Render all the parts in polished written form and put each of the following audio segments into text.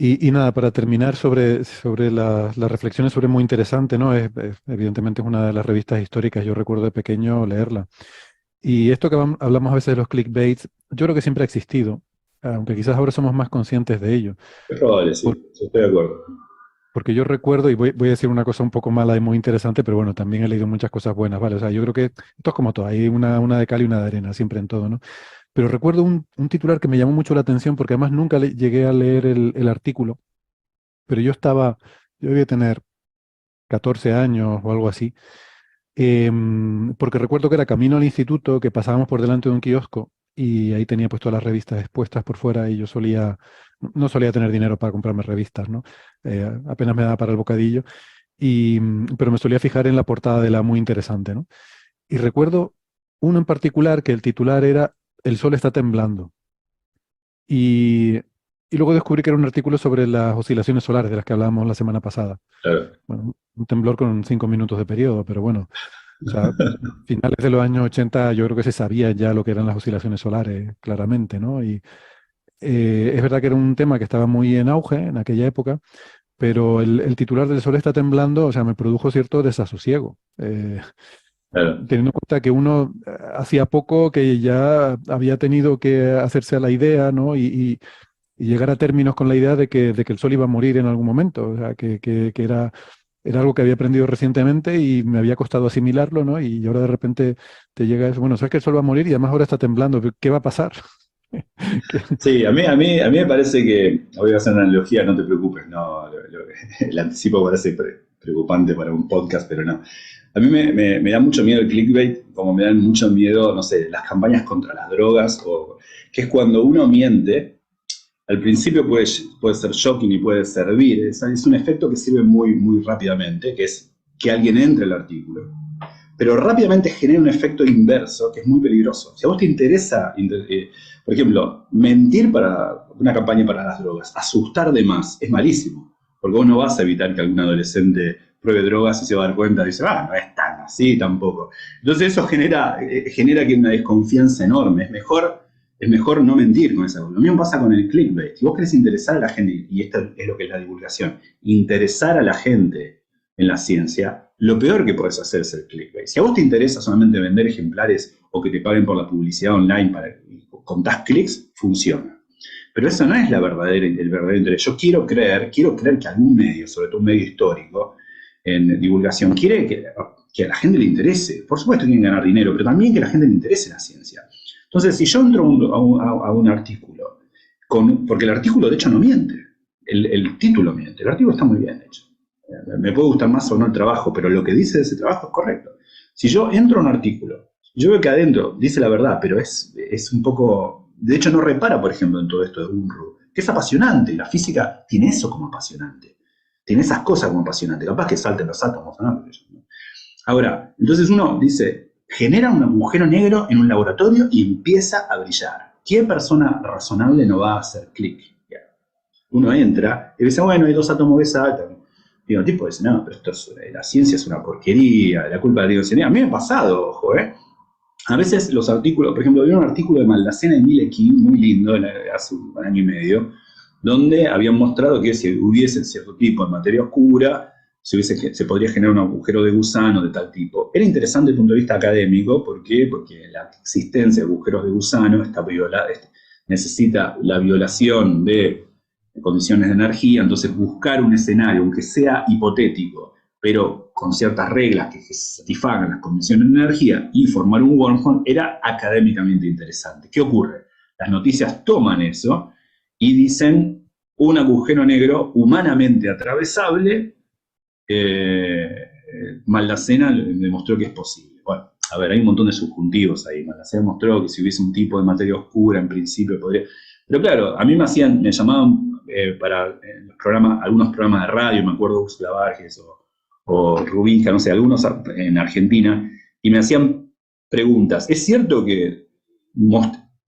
Y nada, para terminar sobre las reflexiones sobre Muy Interesante, ¿no? Evidentemente es una de las revistas históricas, yo recuerdo de pequeño leerla. Y esto que hablamos a veces de los clickbaits, yo creo que siempre ha existido, aunque quizás ahora somos más conscientes de ello. Es probable, Por- sí, sí, estoy de acuerdo. Porque yo recuerdo, y voy a decir una cosa un poco mala y muy interesante, pero bueno, también he leído muchas cosas buenas, ¿vale? O sea, yo creo que esto es como todo, hay una de cal y una de arena, siempre en todo, ¿no? Pero recuerdo un titular que me llamó mucho la atención, porque además nunca llegué a leer el artículo, pero yo debía tener 14 años o algo así, porque recuerdo que era camino al instituto, que pasábamos por delante de un kiosco y ahí tenía pues todas las revistas expuestas por fuera y yo no solía tener dinero para comprarme revistas, ¿no? Apenas me daba para el bocadillo, pero me solía fijar en la portada de la Muy Interesante, ¿no? Y recuerdo uno en particular que el titular era El sol está temblando. Y, y luego descubrí que era un artículo sobre las oscilaciones solares de las que hablábamos la semana pasada. Claro. Bueno, un temblor con 5 minutos de periodo, pero bueno, o sea, finales de los años 80 yo creo que se sabía ya lo que eran las oscilaciones solares, claramente, ¿no? Y es verdad que era un tema que estaba muy en auge en aquella época, pero el titular del sol está temblando, o sea, me produjo cierto desasosiego. Claro. Teniendo en cuenta que uno hacía poco que ya había tenido que hacerse a la idea, ¿no? Y llegar a términos con la idea de que el sol iba a morir en algún momento, o sea, que era algo que había aprendido recientemente y me había costado asimilarlo, ¿no? Y ahora de repente te llega eso, bueno, sabes que el sol va a morir y además ahora está temblando, ¿qué va a pasar? ¿Qué? Sí, a mí me parece que, voy a hacer una analogía, no te preocupes, no, el anticipo parece preocupante para un podcast, pero no. A mí me da mucho miedo el clickbait, como me dan mucho miedo, no sé, las campañas contra las drogas, que es cuando uno miente, al principio puede ser shocking y puede servir, es un efecto que sirve muy, muy rápidamente, que es que alguien entre al artículo, pero rápidamente genera un efecto inverso que es muy peligroso. Si a vos te interesa, por ejemplo, mentir para una campaña para las drogas, asustar de más, es malísimo, porque vos no vas a evitar que algún adolescente pruebe drogas y se va a dar cuenta y dice, no es tan así tampoco. Entonces eso genera que una desconfianza enorme. Es mejor no mentir con esa cosa. Lo mismo pasa con el clickbait. Si vos querés interesar a la gente, y esto es lo que es la divulgación, interesar a la gente en la ciencia, lo peor que puedes hacer es el clickbait. Si a vos te interesa solamente vender ejemplares o que te paguen por la publicidad online para que contás clics, funciona. Pero eso no es el verdadero interés. Yo quiero creer que algún medio, sobre todo un medio histórico, en divulgación, quiere que a la gente le interese. Por supuesto que quieren ganar dinero, pero también que a la gente le interese la ciencia. Entonces, si yo entro a un artículo, porque el artículo de hecho no miente, el título miente, el artículo está muy bien hecho. Me puede gustar más o no el trabajo, pero lo que dice de ese trabajo es correcto. Si yo entro a un artículo, yo veo que adentro dice la verdad, pero es un poco... De hecho, no repara, por ejemplo, en todo esto de Unruh, que es apasionante. La física tiene eso como apasionante. Tiene esas cosas como apasionante. Capaz que salten los átomos, ¿no? Ahora, entonces uno dice, genera un agujero negro en un laboratorio y empieza a brillar. ¿Qué persona razonable no va a hacer clic? Uno entra y dice, bueno, hay dos átomos que saltan. Y el tipo dice, no, pero la ciencia es una porquería, la culpa de la dioxina. A mí me ha pasado, ojo, ¿eh? A veces los artículos, por ejemplo, había un artículo de Maldacena y Milekin, muy lindo, hace un año y medio, donde habían mostrado que si hubiese cierto tipo de materia oscura, se podría generar un agujero de gusano de tal tipo. Era interesante desde el punto de vista académico, ¿por qué? Porque la existencia de agujeros de gusano necesita la violación de condiciones de energía, entonces buscar un escenario, aunque sea hipotético, pero con ciertas reglas que satisfagan las condiciones de energía y formar un wormhole era académicamente interesante. ¿Qué ocurre? Las noticias toman eso y dicen un agujero negro humanamente atravesable, Maldacena demostró que es posible. Bueno, a ver, hay un montón de subjuntivos ahí. Maldacena demostró que si hubiese un tipo de materia oscura, en principio podría... Pero claro, a mí me llamaban para algunos programas de radio, me acuerdo Úrsula Vargas o Rubinja, no sé, algunos en Argentina, y me hacían preguntas. ¿Es cierto que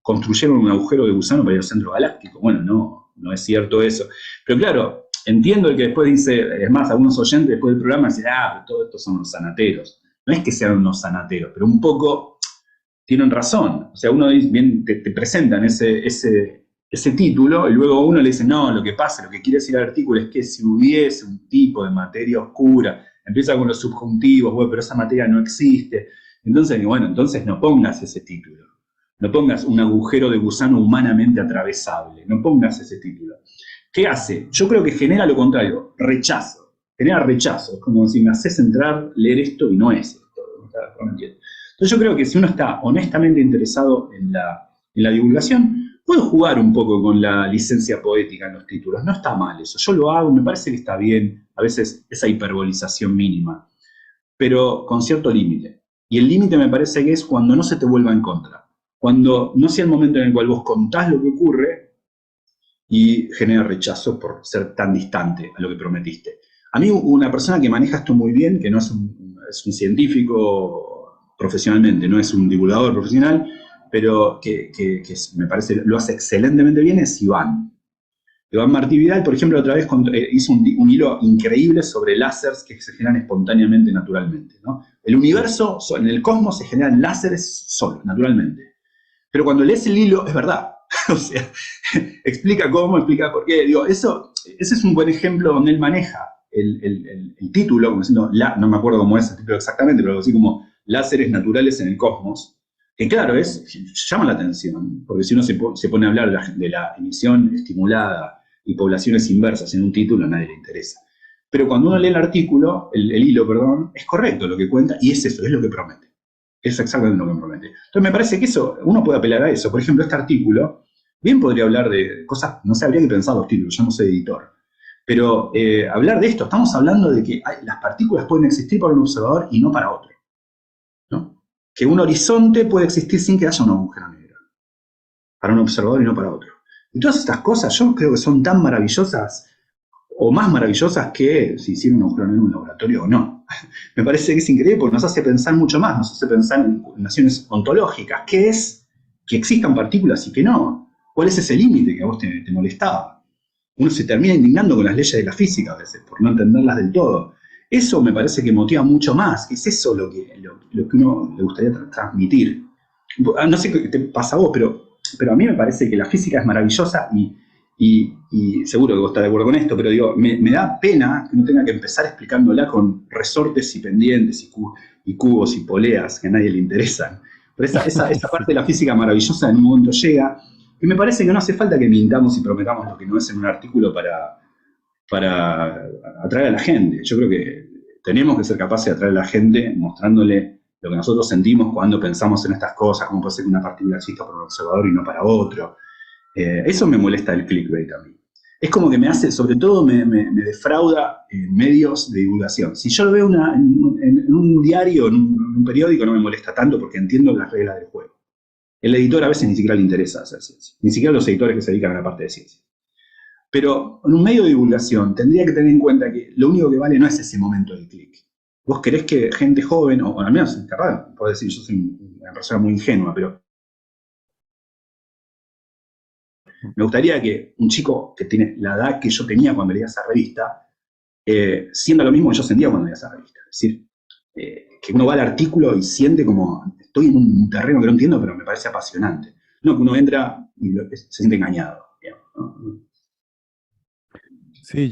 construyeron un agujero de gusano para ir al centro galáctico? Bueno, no es cierto eso. Pero claro, entiendo el que después dice, es más, algunos oyentes después del programa dicen, pero todo esto son los sanateros. No es que sean unos sanateros, pero un poco tienen razón. O sea, uno bien te presentan ese título y luego uno le dice, no, lo que pasa, lo que quiere decir el artículo es que si hubiese un tipo de materia oscura, empieza con los subjuntivos, bueno, pero esa materia no existe. Entonces, bueno, entonces no pongas ese título. No pongas un agujero de gusano humanamente atravesable. No pongas ese título. ¿Qué hace? Yo creo que genera lo contrario, rechazo. Genera rechazo. Es como si me haces entrar, leer esto y no es esto. Entonces yo creo que si uno está honestamente interesado en la divulgación, puedo jugar un poco con la licencia poética en los títulos. No está mal eso. Yo lo hago, me parece que está bien. A veces esa hiperbolización mínima. Pero con cierto límite. Y el límite me parece que es cuando no se te vuelva en contra. Cuando no sea el momento en el cual vos contás lo que ocurre y genera rechazo por ser tan distante a lo que prometiste. A mí una persona que maneja esto muy bien, que no es un científico profesionalmente, no es un divulgador profesional, pero que me parece lo hace excelentemente bien, es Iván. Iván Martí Vidal, por ejemplo, otra vez hizo un hilo increíble sobre láseres que se generan espontáneamente, naturalmente, ¿no? El universo, en el cosmos, se generan láseres solo, naturalmente. Pero cuando lees el hilo, es verdad. O sea, explica cómo, explica por qué. Digo, ese es un buen ejemplo donde él maneja el título, como diciendo, no me acuerdo cómo es el título exactamente, pero así como láseres naturales en el cosmos, que claro, llama la atención, porque si uno se pone a hablar de la emisión estimulada y poblaciones inversas en un título, a nadie le interesa. Pero cuando uno lee el artículo, el hilo, perdón, es correcto lo que cuenta y es eso, es lo que promete. Es exactamente lo que promete. Entonces me parece que eso, uno puede apelar a eso. Por ejemplo, este artículo, bien podría hablar de cosas, no sé, habría que pensar los títulos, yo no soy editor. Pero hablar de esto, estamos hablando de que las partículas pueden existir para un observador y no para otro, ¿no? Que un horizonte puede existir sin que haya un agujero negro. Para un observador y no para otro. Y todas estas cosas yo creo que son tan maravillosas o más maravillosas que si hicieron un agujero negro en un laboratorio o no. Me parece que es increíble porque nos hace pensar mucho más, nos hace pensar en naciones ontológicas. ¿Qué es que existan partículas y que no? ¿Cuál es ese límite que a vos te molestaba? Uno se termina indignando con las leyes de la física a veces, por no entenderlas del todo. Eso me parece que motiva mucho más, que es eso lo que uno le gustaría transmitir. No sé qué te pasa a vos, pero a mí me parece que la física es maravillosa y seguro que vos estás de acuerdo con esto, pero digo, me da pena que uno tenga que empezar explicándola con resortes y pendientes y cubos y poleas que a nadie le interesan. Pero esa parte de la física maravillosa en un momento llega y me parece que no hace falta que mintamos y prometamos lo que no es en un artículo para atraer a la gente. Yo creo que tenemos que ser capaces de atraer a la gente mostrándole lo que nosotros sentimos cuando pensamos en estas cosas, cómo puede ser que una partícula exista para un observador y no para otro. Eso me molesta el clickbait a mí. Es como que me hace, sobre todo me defrauda en medios de divulgación. Si yo lo veo en un diario, en un periódico, no me molesta tanto porque entiendo las reglas del juego. El editor a veces ni siquiera le interesa hacer ciencia, ni siquiera los editores que se dedican a la parte de ciencia. Pero en un medio de divulgación tendría que tener en cuenta que lo único que vale no es ese momento del clic. Vos querés que gente joven, o al menos capaz, puedo decir, yo soy una persona muy ingenua, pero me gustaría que un chico que tiene la edad que yo tenía cuando leía esa revista, sienta lo mismo que yo sentía cuando leía esa revista. Es decir, que uno va al artículo y siente como, estoy en un terreno que no entiendo, pero me parece apasionante. No, que uno entra y se siente engañado. Digamos, ¿no? Sí,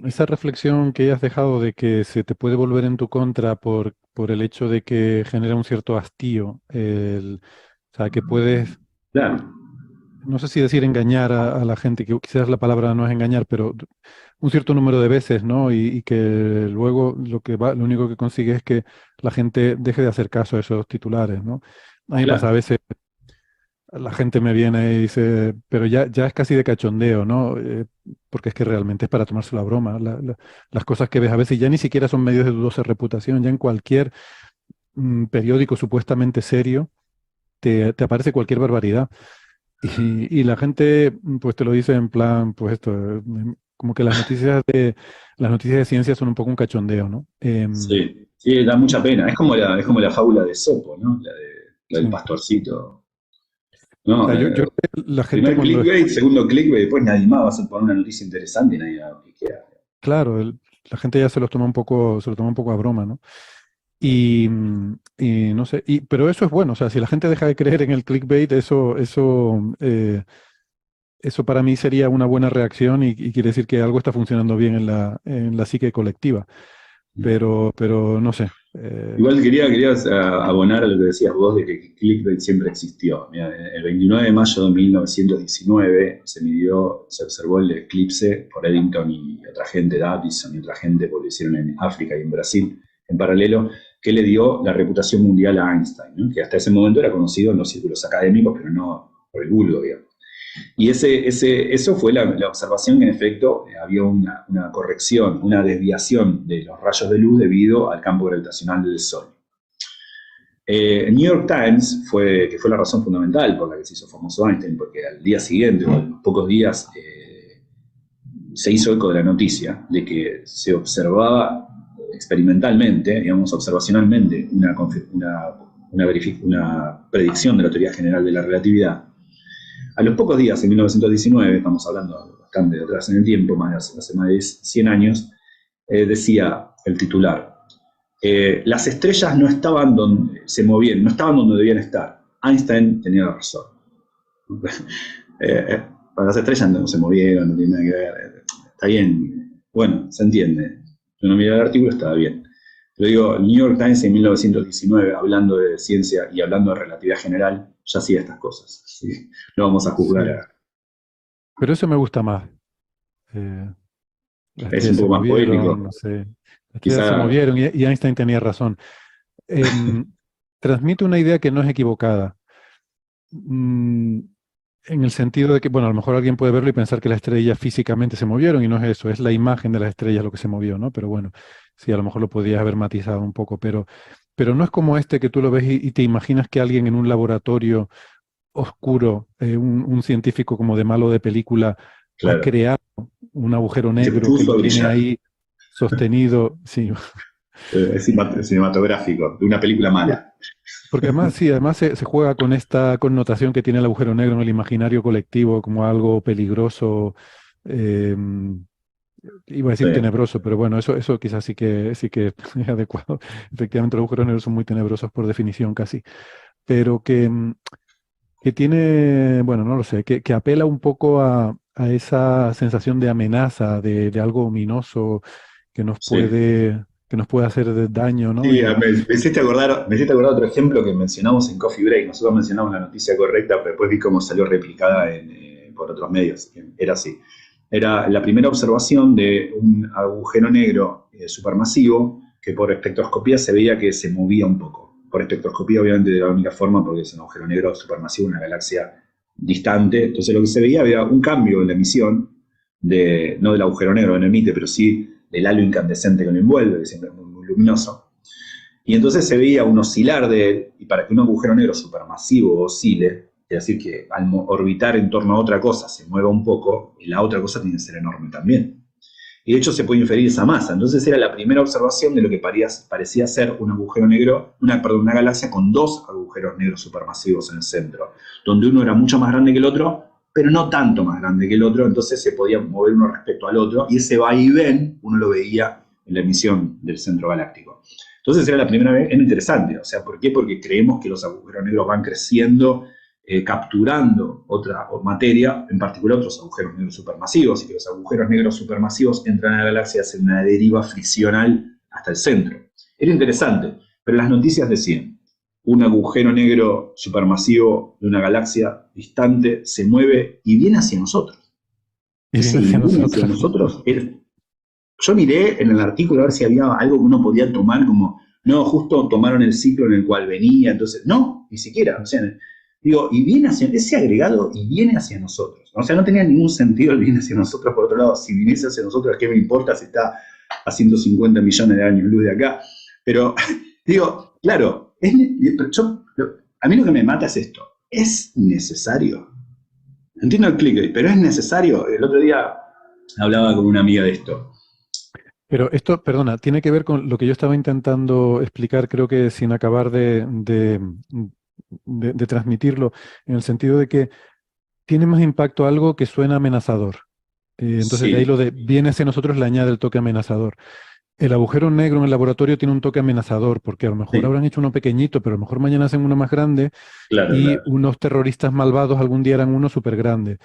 esa reflexión que has dejado de que se te puede volver en tu contra por el hecho de que genera un cierto hastío, o sea, que puedes, Claro, no sé si decir engañar a la gente, que quizás la palabra no es engañar, pero un cierto número de veces, ¿no? Y que luego lo único que consigue es que la gente deje de hacer caso a esos titulares, ¿no? A mí me pasa a claro. veces, la gente me viene y dice, pero ya es casi de cachondeo, ¿no? Porque es que realmente es para tomarse la broma. Las cosas que ves a veces ya ni siquiera son medios de dudosa reputación, ya en cualquier periódico supuestamente serio te aparece cualquier barbaridad. Y la gente pues te lo dice en plan, pues esto, como que las noticias de ciencia son un poco un cachondeo, ¿no? Sí, sí, da mucha pena. Es como la fábula de Sopo, ¿no? La del Sí. pastorcito. O ¿No? sea, yo creo que la gente Primer cuando clickbait, segundo clickbait, después nadie más va a poner una noticia interesante y nadie va a cliquear. claro, la gente ya se los toma un poco, se lo toma un poco a broma, ¿no? Y no sé, pero eso es bueno, o sea, si la gente deja de creer en el clickbait, eso eso para mí sería una buena reacción y quiere decir que algo está funcionando bien en la psique colectiva. Pero no sé. Igual quería abonar a lo que decías vos de que clickbait siempre existió. Mira, el 29 de mayo de 1919 se observó el eclipse por Eddington y otra gente, Davison y otra gente, porque lo hicieron en África y en Brasil en paralelo, que le dio la reputación mundial a Einstein, ¿no? Que hasta ese momento era conocido en los círculos académicos, pero no por el vulgo, digamos. Y eso fue la observación que en efecto había una corrección, una desviación de los rayos de luz debido al campo gravitacional del Sol. El New York Times que fue la razón fundamental por la que se hizo famoso Einstein, porque al día siguiente, o a los pocos días, se hizo eco de la noticia de que se observaba experimentalmente, digamos, observacionalmente, una predicción de la teoría general de la relatividad. A los pocos días, en 1919, estamos hablando bastante de atrás en el tiempo, hace más de 100 años, decía el titular, las estrellas no estaban donde se movían, no estaban donde debían estar. Einstein tenía la razón. Las estrellas no se movieron, no tiene nada que ver. Está bien, bueno, se entiende. Yo no miré el artículo, estaba bien. Pero digo, el New York Times en 1919, hablando de ciencia y hablando de relatividad general, ya hacía estas cosas. ¿Sí? No vamos a juzgar Sí. a... Pero eso me gusta más. Las Es un estrellas se poco más movieron, no poético. sé. Las estrellas se Quizá, movieron y Einstein tenía razón. Transmite una idea que no es equivocada. Mm, en el sentido de que, bueno, a lo mejor alguien puede verlo y pensar que las estrellas físicamente se movieron y no es eso, es la imagen de las estrellas lo que se movió, ¿no? Pero bueno, sí, a lo mejor lo podías haber matizado un poco, pero no es como este que tú lo ves y te imaginas que alguien en un laboratorio oscuro, un científico como de malo de película, ha claro, creado un agujero se negro que puso lo a tiene brillar. ahí sostenido, sí. Es cinematográfico, de una película Por- mala. Porque además, sí, además se juega con esta connotación que tiene el agujero negro en el imaginario colectivo como algo peligroso, eh, iba a decir Sí. tenebroso, pero bueno, eso quizás sí que es adecuado. Efectivamente, los agujeros negros son muy tenebrosos por definición casi, pero que tiene, bueno, no lo sé, que apela un poco a esa sensación de amenaza, de algo ominoso que nos Sí. puede, que nos puede hacer daño, ¿no? Sí, me hiciste acordar otro ejemplo que mencionamos en Coffee Break. Nosotros mencionamos la noticia correcta, pero después vi cómo salió replicada por otros medios. Era así. Era la primera observación de un agujero negro supermasivo que por espectroscopía se veía que se movía un poco. Por espectroscopía, obviamente, de la única forma, porque es un agujero negro supermasivo, una galaxia distante. Entonces, lo que se veía había un cambio en la emisión, no del agujero negro que no emite, pero sí del halo incandescente que lo envuelve, que siempre es muy luminoso. Y entonces se veía un oscilar de él, y para que un agujero negro supermasivo oscile, es decir, que al orbitar en torno a otra cosa se mueva un poco, y la otra cosa tiene que ser enorme también. Y de hecho se puede inferir esa masa. Entonces era la primera observación de lo que parecía ser un agujero negro, una galaxia con dos agujeros negros supermasivos en el centro, donde uno era mucho más grande que el otro, pero no tanto más grande que el otro, entonces se podía mover uno respecto al otro, y ese vaivén uno lo veía en la emisión del centro galáctico. Entonces era la primera vez, era interesante, o sea, ¿por qué? Porque creemos que los agujeros negros van creciendo, capturando otra materia, en particular otros agujeros negros supermasivos, y que los agujeros negros supermasivos entran a la galaxia y hacen una deriva friccional hasta el centro. Era interesante, pero las noticias decían, un agujero negro supermasivo de una galaxia distante se mueve y viene hacia nosotros. Y Ese viene hacia viene hacia nosotros. nosotros, yo miré en el artículo a ver si había algo que uno podía tomar como, no, justo tomaron el ciclo en el cual venía, entonces, no, ni siquiera, o sea, digo, y viene hacia, ese agregado y viene hacia nosotros, o sea, no tenía ningún sentido el viene hacia nosotros, por otro lado, si viniese hacia nosotros, ¿qué me importa si está a 150 millones de años luz de acá? Pero, digo, claro, a mí lo que me mata es esto, ¿es necesario? Entiendo el clickbait, pero es necesario. El otro día hablaba con una amiga de esto. Pero esto, perdona, tiene que ver con lo que yo estaba intentando explicar, creo que sin acabar de transmitirlo, en el sentido de que tiene más impacto algo que suena amenazador. Entonces, de ahí Sí, lo de viene hacia nosotros le añade el toque amenazador. El agujero negro en el laboratorio tiene un toque amenazador, porque a lo mejor sí, habrán hecho uno pequeñito, pero a lo mejor mañana hacen uno más grande claro, y claro. unos terroristas malvados algún día harán uno súper grande.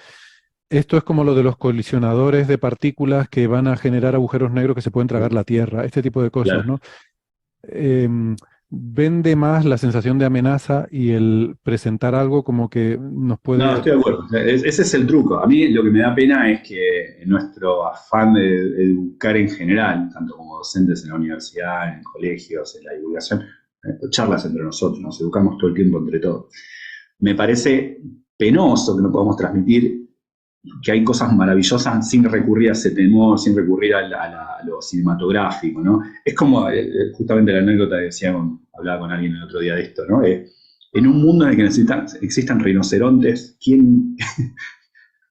Esto es como lo de los colisionadores de partículas que van a generar agujeros negros que se pueden tragar la Tierra, este tipo de cosas, Claro. ¿no? Vende más la sensación de amenaza y el presentar algo como que nos No, puede... estoy de acuerdo. Ese es el truco. A mí lo que me da pena es que en nuestro afán de educar en general, tanto como docentes en la universidad, en colegios, en la divulgación, charlas entre nosotros, nos educamos todo el tiempo entre todos. Me parece penoso que no podamos transmitir que hay cosas maravillosas sin recurrir a ese temor, sin recurrir a lo cinematográfico, ¿no? Es como justamente la anécdota que decía, hablaba con alguien el otro día de esto, ¿no? En un mundo en el que existan rinocerontes,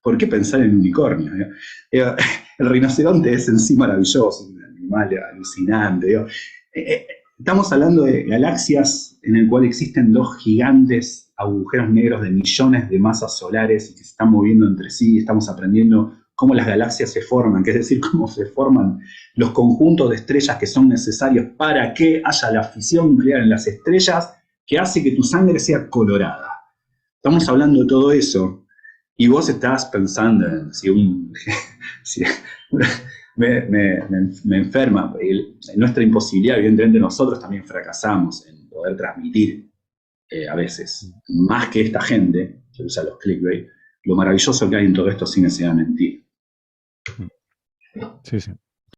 ¿por qué pensar en unicornios? El rinoceronte es en sí maravilloso, un animal alucinante. Estamos hablando de galaxias en el cual existen dos gigantes agujeros negros de millones de masas solares y que se están moviendo entre sí. Estamos aprendiendo cómo las galaxias se forman, que es decir, cómo se forman los conjuntos de estrellas que son necesarios para que haya la fisión nuclear en las estrellas que hace que tu sangre sea colorada. Estamos hablando de todo eso y vos estás pensando en si si me enferma. Nuestra imposibilidad, evidentemente nosotros también fracasamos en poder transmitir a veces, más que esta gente que usa los clickbait, lo maravilloso que hay en todo esto sin necesidad de mentir. Sí, sí.